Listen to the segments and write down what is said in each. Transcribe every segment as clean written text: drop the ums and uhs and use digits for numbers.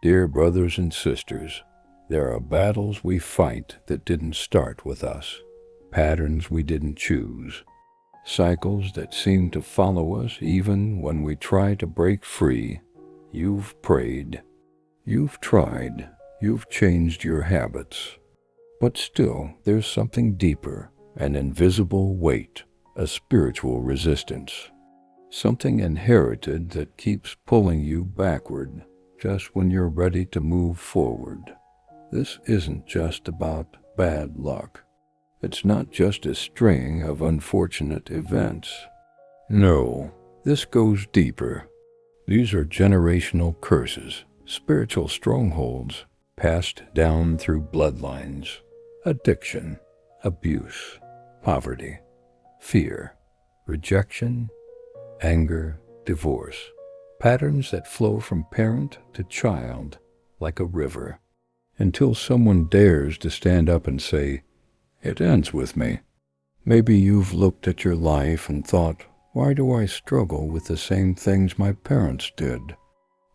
Dear brothers and sisters, there are battles we fight that didn't start with us, patterns we didn't choose, cycles that seem to follow us even when we try to break free. You've prayed, you've tried, you've changed your habits, but still there's something deeper, an invisible weight, a spiritual resistance, something inherited that keeps pulling you backward just when you're ready to move forward. This isn't just about bad luck. It's not just a string of unfortunate events. No, this goes deeper. These are generational curses, spiritual strongholds passed down through bloodlines, addiction, abuse, poverty, fear, rejection, anger, divorce, patterns that flow from parent to child like a river, until someone dares to stand up and say, "It ends with me." Maybe you've looked at your life and thought, why do I struggle with the same things my parents did?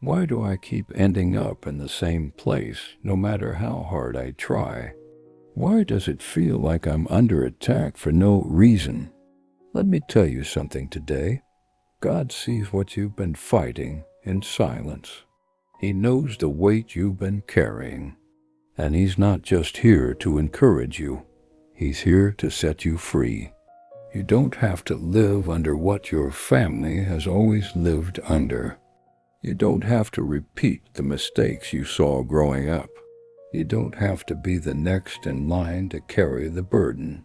Why do I keep ending up in the same place no matter how hard I try? Why does it feel like I'm under attack for no reason? Let me tell you something today. God sees what you've been fighting in silence. He knows the weight you've been carrying. And He's not just here to encourage you. He's here to set you free. You don't have to live under what your family has always lived under. You don't have to repeat the mistakes you saw growing up. You don't have to be the next in line to carry the burden.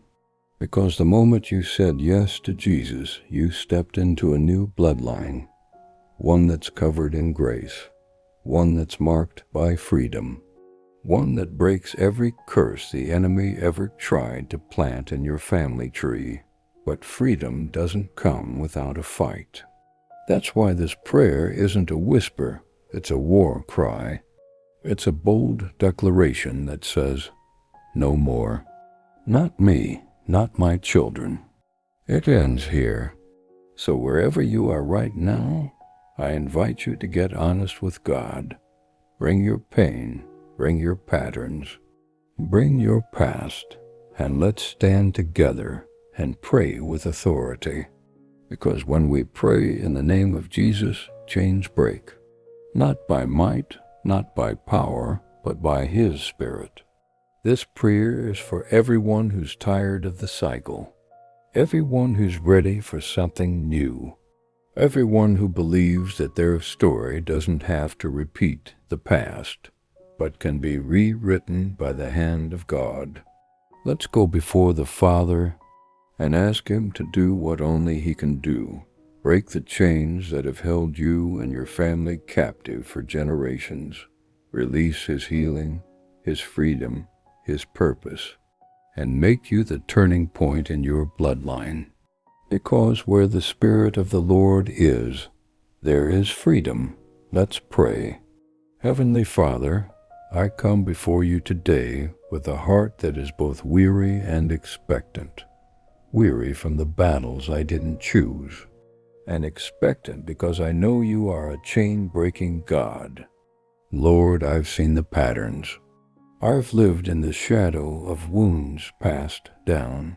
Because the moment you said yes to Jesus, you stepped into a new bloodline, one that's covered in grace, one that's marked by freedom, one that breaks every curse the enemy ever tried to plant in your family tree. But freedom doesn't come without a fight. That's why this prayer isn't a whisper, it's a war cry. It's a bold declaration that says, no more. Not me, not my children. It ends here. So wherever you are right now, I invite you to get honest with God. Bring your pain, bring your patterns, bring your past, and let's stand together and pray with authority. Because when we pray in the name of Jesus, chains break. Not by might, not by power, but by His Spirit. This prayer is for everyone who's tired of the cycle, everyone who's ready for something new, everyone who believes that their story doesn't have to repeat the past, but can be rewritten by the hand of God. Let's go before the Father and ask Him to do what only He can do. Break the chains that have held you and your family captive for generations. Release His healing, His freedom, His purpose, and make you the turning point in your bloodline. Because where the Spirit of the Lord is, there is freedom. Let's pray. Heavenly Father, I come before you today with a heart that is both weary and expectant. Weary from the battles I didn't choose, and expectant because I know you are a chain-breaking God. Lord, I've seen the patterns. I've lived in the shadow of wounds passed down.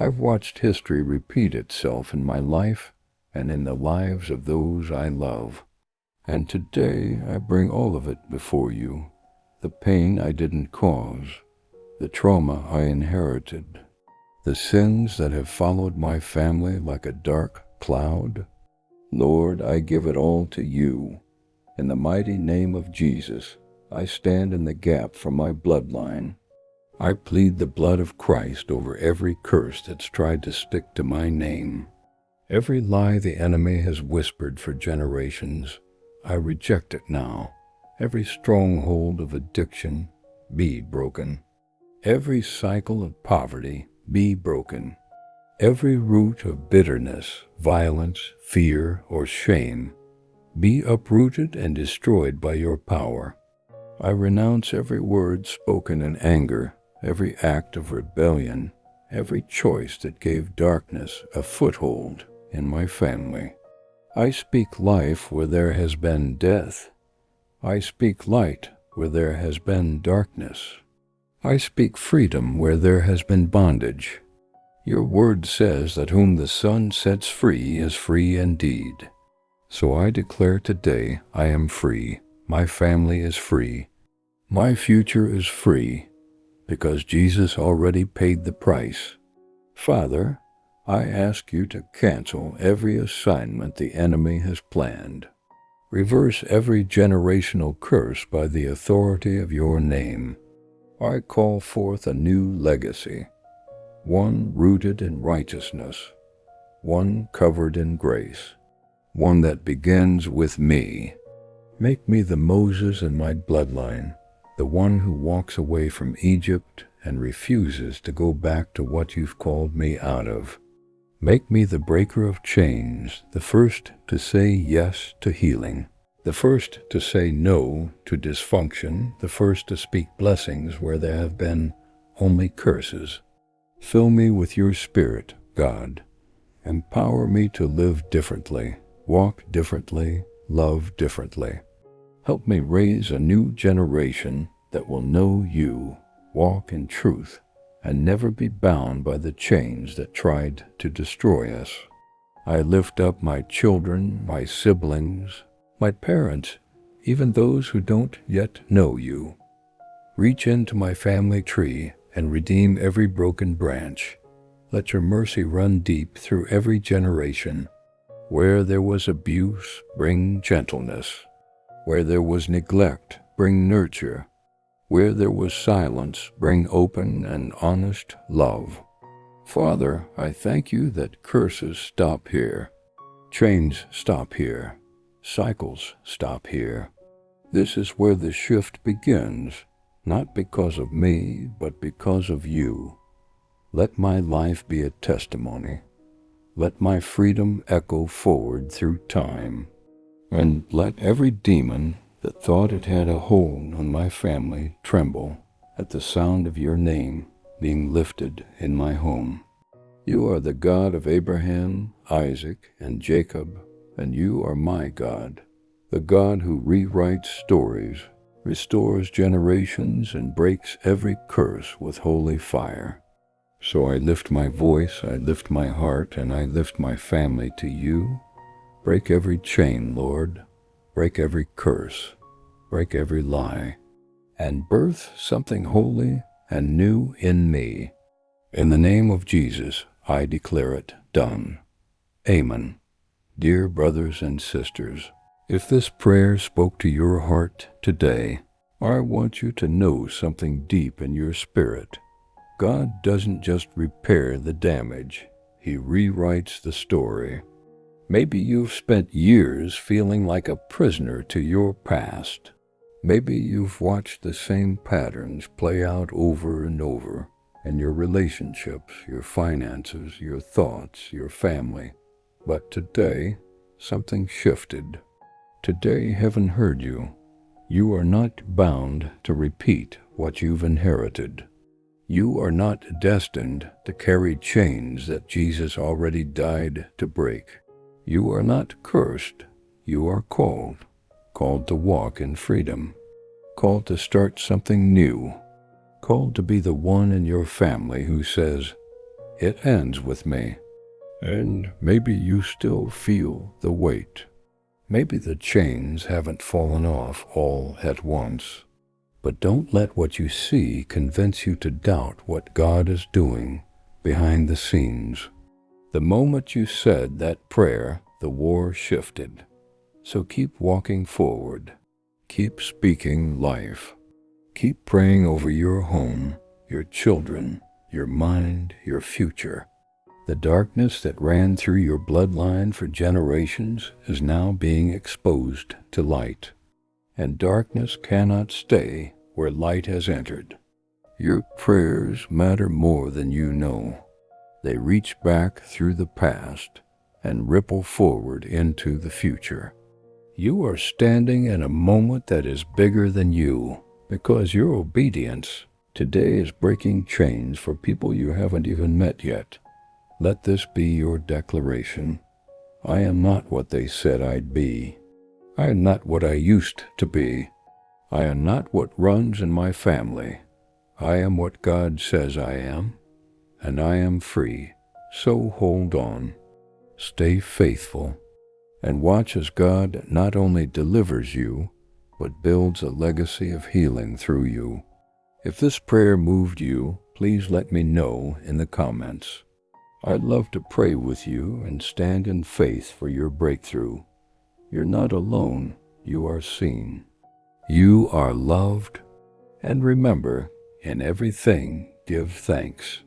I've watched history repeat itself in my life and in the lives of those I love. And today I bring all of it before you. The pain I didn't cause, the trauma I inherited, the sins that have followed my family like a dark cloud. Lord, I give it all to you. In the mighty name of Jesus, I stand in the gap for my bloodline. I plead the blood of Christ over every curse that's tried to stick to my name. Every lie the enemy has whispered for generations, I reject it now. Every stronghold of addiction, be broken. Every cycle of poverty, be broken. Every root of bitterness, violence, fear, or shame, be uprooted and destroyed by your power. I renounce every word spoken in anger, every act of rebellion, every choice that gave darkness a foothold in my family. I speak life where there has been death, I speak light where there has been darkness. I speak freedom where there has been bondage. Your word says that whom the Son sets free is free indeed. So I declare today I am free. My family is free. My future is free because Jesus already paid the price. Father, I ask you to cancel every assignment the enemy has planned. Reverse every generational curse by the authority of your name. I call forth a new legacy, one rooted in righteousness, one covered in grace, one that begins with me. Make me the Moses in my bloodline, the one who walks away from Egypt and refuses to go back to what you've called me out of. Make me the breaker of chains, the first to say yes to healing, the first to say no to dysfunction, the first to speak blessings where there have been only curses. Fill me with your Spirit, God. Empower me to live differently, walk differently, love differently. Help me raise a new generation that will know you, walk in truth, and never be bound by the chains that tried to destroy us. I lift up my children, my siblings, my parents, even those who don't yet know you. Reach into my family tree and redeem every broken branch. Let your mercy run deep through every generation. Where there was abuse, bring gentleness. Where there was neglect, bring nurture. Where there was silence, bring open and honest love. Father, I thank you that curses stop here. Chains stop here. Cycles stop here. This is where the shift begins, not because of me, but because of you. Let my life be a testimony. Let my freedom echo forward through time. And let every demon that thought it had a hold on my family tremble at the sound of your name being lifted in my home. You are the God of Abraham, Isaac, and Jacob, and you are my God, the God who rewrites stories, restores generations, and breaks every curse with holy fire. So I lift my voice, I lift my heart, and I lift my family to you. Break every chain, Lord. Break every curse. Break every lie. And birth something holy and new in me. In the name of Jesus, I declare it done. Amen. Dear brothers and sisters, if this prayer spoke to your heart today, I want you to know something deep in your spirit. God doesn't just repair the damage, He rewrites the story. Maybe you've spent years feeling like a prisoner to your past. Maybe you've watched the same patterns play out over and over in your relationships, your finances, your thoughts, your family. But today, something shifted. Today, heaven heard you. You are not bound to repeat what you've inherited. You are not destined to carry chains that Jesus already died to break. You are not cursed. You are called to walk in freedom, called to start something new, called to be the one in your family who says, "It ends with me." And maybe you still feel the weight. Maybe the chains haven't fallen off all at once. But don't let what you see convince you to doubt what God is doing behind the scenes. The moment you said that prayer, the war shifted. So keep walking forward. Keep speaking life. Keep praying over your home, your children, your mind, your future. The darkness that ran through your bloodline for generations is now being exposed to light. And darkness cannot stay where light has entered. Your prayers matter more than you know. They reach back through the past and ripple forward into the future. You are standing in a moment that is bigger than you because your obedience today is breaking chains for people you haven't even met yet. Let this be your declaration. I am not what they said I'd be. I am not what I used to be. I am not what runs in my family. I am what God says I am, and I am free. So hold on, stay faithful, and watch as God not only delivers you, but builds a legacy of healing through you. If this prayer moved you, please let me know in the comments. I'd love to pray with you and stand in faith for your breakthrough. You're not alone, you are seen. You are loved, and remember, in everything give thanks.